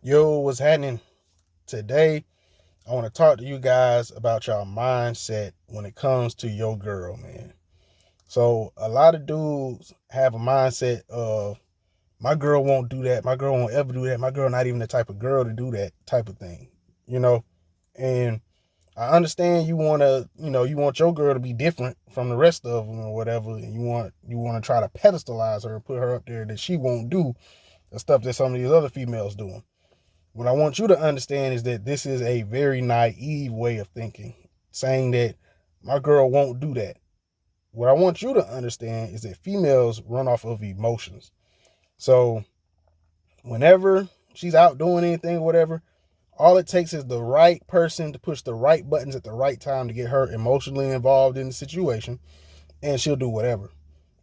Yo, what's happening? Today, I want to talk to you guys about your mindset when it comes to your girl, man. So, a lot of dudes have a mindset of, my girl won't do that. My girl won't ever do that. My girl not even the type of girl to do that type of thing, you know? And I understand you want to, you want your girl to be different from the rest of them or whatever. And you want to try to pedestalize her and put her up there that she won't do the stuff that some of these other females doing. What I want you to understand is that this is a very naive way of thinking, saying that my girl won't do that. What I want you to understand is that females run off of emotions. So whenever she's out doing anything or whatever, all it takes is the right person to push the right buttons at the right time to get her emotionally involved in the situation, and she'll do whatever.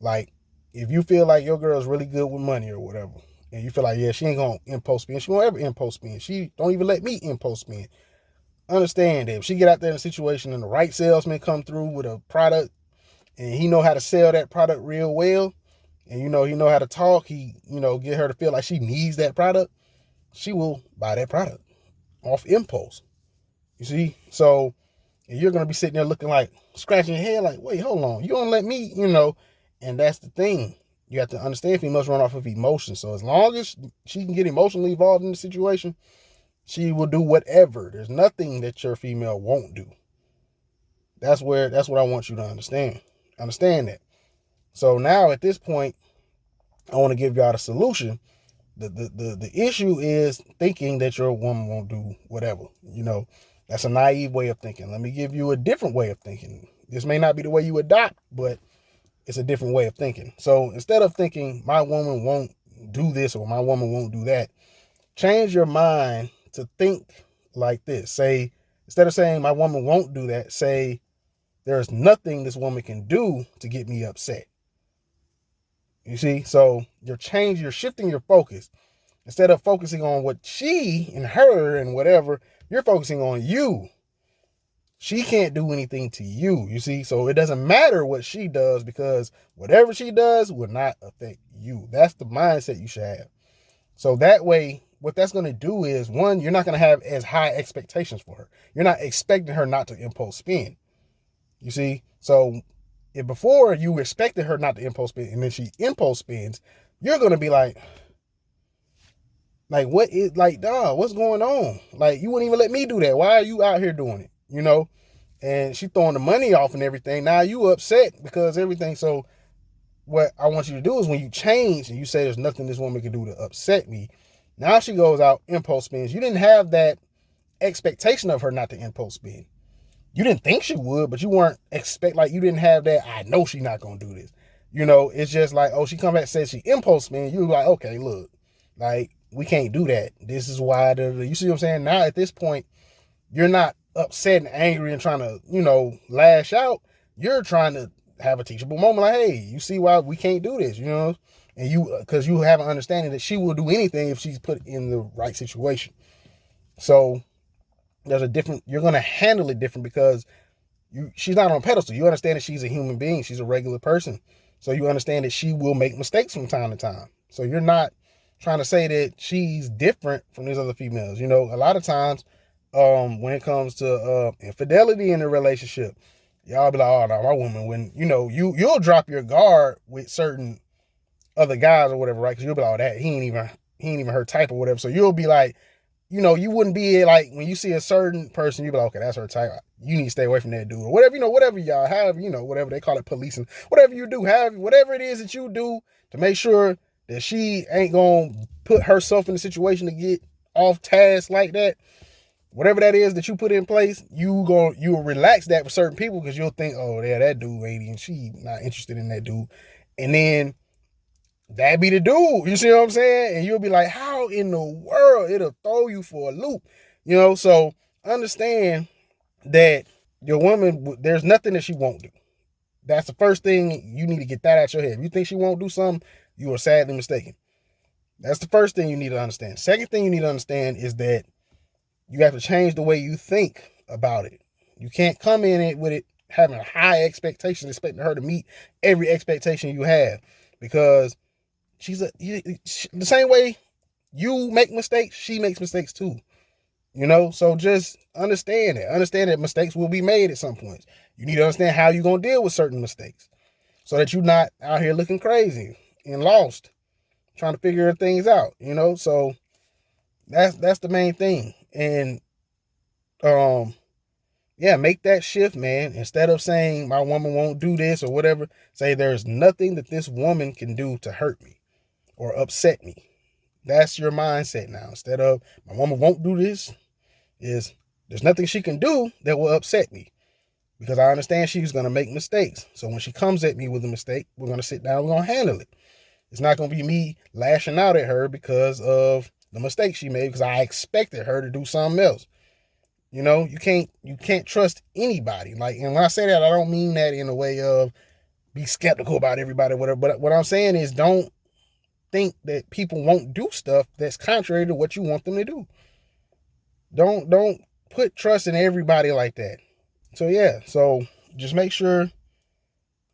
Like, if you feel like your girl's really good with money or whatever, and you feel like, yeah, she ain't gonna impulse spend, she won't ever impulse spend. She don't even let me impulse spend. Understand that if she get out there in a situation and the right salesman come through with a product and he know how to sell that product real well, and he know how to talk, he get her to feel like she needs that product, she will buy that product off impulse. You see? So you're gonna be sitting there looking like scratching your head like, wait, hold on, you don't let me, and that's the thing. You have to understand females run off of emotion. So as long as she can get emotionally involved in the situation, she will do whatever. There's nothing that your female won't do. That's what I want you to understand. Understand that. So now at this point, I want to give y'all the solution. The issue is thinking that your woman won't do whatever. That's a naive way of thinking. Let me give you a different way of thinking. This may not be the way you adopt, but it's a different way of thinking. So instead of thinking my woman won't do this or my woman won't do that, change your mind to think like this. Say, instead of saying my woman won't do that, say there's nothing this woman can do to get me upset. You see? So you're shifting your focus. Instead of focusing on what she and her and whatever, you're focusing on you. She can't do anything to you, you see? So it doesn't matter what she does because whatever she does will not affect you. That's the mindset you should have. So that way, what that's going to do is, one, you're not going to have as high expectations for her. You're not expecting her not to impulse spend. You see? So if before you expected her not to impulse spend and then she impulse spends, you're going to be like, what is, like, dog, what's going on? Like, you wouldn't even let me do that. Why are you out here doing it? And she throwing the money off and everything. Now you upset because everything. So what I want you to do is when you change and you say there's nothing this woman can do to upset me, now she goes out, impulse spends. You didn't have that expectation of her not to impulse spend. You didn't think she would, but you weren't like you didn't have that, I know she's not gonna do this. It's just like, oh, she come back and says she impulse spend. You like, okay, look, like, we can't do that. This is why you see what I'm saying? Now at this point, you're not upset and angry and trying to, lash out. You're trying to have a teachable moment. Like, hey, you see why we can't do this, And because you have an understanding that she will do anything if she's put in the right situation. So you're going to handle it different because she's not on a pedestal. You understand that she's a human being. She's a regular person. So you understand that she will make mistakes from time to time. So you're not trying to say that she's different from these other females. A lot of times, when it comes to infidelity in a relationship, y'all be like, oh no, my woman, when you'll drop your guard with certain other guys or whatever, right? Because you'll be like, oh, that he ain't even her type or whatever. So you'll be like, you wouldn't be like, when you see a certain person, you'll be like, okay, that's her type. You need to stay away from that dude or whatever, whatever y'all have, whatever they call it, policing, whatever you do, have whatever it is that you do to make sure that she ain't gonna put herself in a situation to get off task like that. Whatever that is that you put in place, you will relax that for certain people because you'll think, oh yeah, that dude ain't, and she not interested in that dude, and then that be the dude. You see what I'm saying? And you'll be like, how in the world? It'll throw you for a loop. So understand that your woman, there's nothing that she won't do. That's the first thing you need to get that out your head. If you think she won't do something, you are sadly mistaken. That's the first thing you need to understand. Second thing you need to understand is that you have to change the way you think about it. You can't come in it with it having high expectations, expecting her to meet every expectation you have, because the same way you make mistakes, she makes mistakes too. You know, so just understand it. Understand that mistakes will be made at some points. You need to understand how you're gonna deal with certain mistakes, so that you're not out here looking crazy and lost, trying to figure things out. You know, so that's the main thing. And yeah, make that shift, man. Instead of saying my woman won't do this or whatever, say there's nothing that this woman can do to hurt me or upset me. That's your mindset now. Instead of my woman won't do this, is there's nothing she can do that will upset me, because I understand she's going to make mistakes. So when she comes at me with a mistake, we're going to sit down, we're going to handle it. It's not going to be me lashing out at her because of the mistake she made, because I expected her to do something else. You know, you can't trust anybody. Like, and when I say that, I don't mean that in a way of be skeptical about everybody, whatever. But what I'm saying is, don't think that people won't do stuff that's contrary to what you want them to do. Don't put trust in everybody like that. So yeah, so just make sure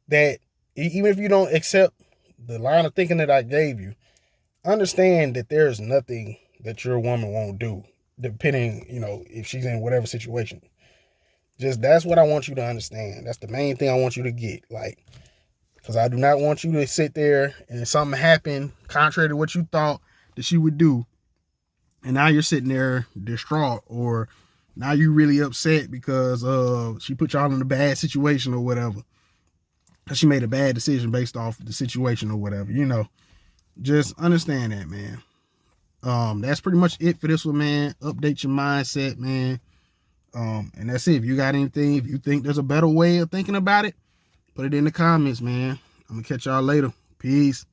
that even if you don't accept the line of thinking that I gave you, understand that there's nothing that your woman won't do, depending, you know, if she's in whatever situation. Just, that's what I want you to understand. That's the main thing I want you to get. Like, because I do not want you to sit there and something happen contrary to what you thought that she would do, and now you're sitting there distraught, or now you're really upset because she put y'all in a bad situation or whatever, because she made a bad decision based off the situation or whatever. You know, just understand that, man. That's pretty much it for this one, man. Update your mindset, man. And that's it. If you got anything, if you think there's a better way of thinking about it, put it in the comments, man. I'm gonna catch y'all later. Peace.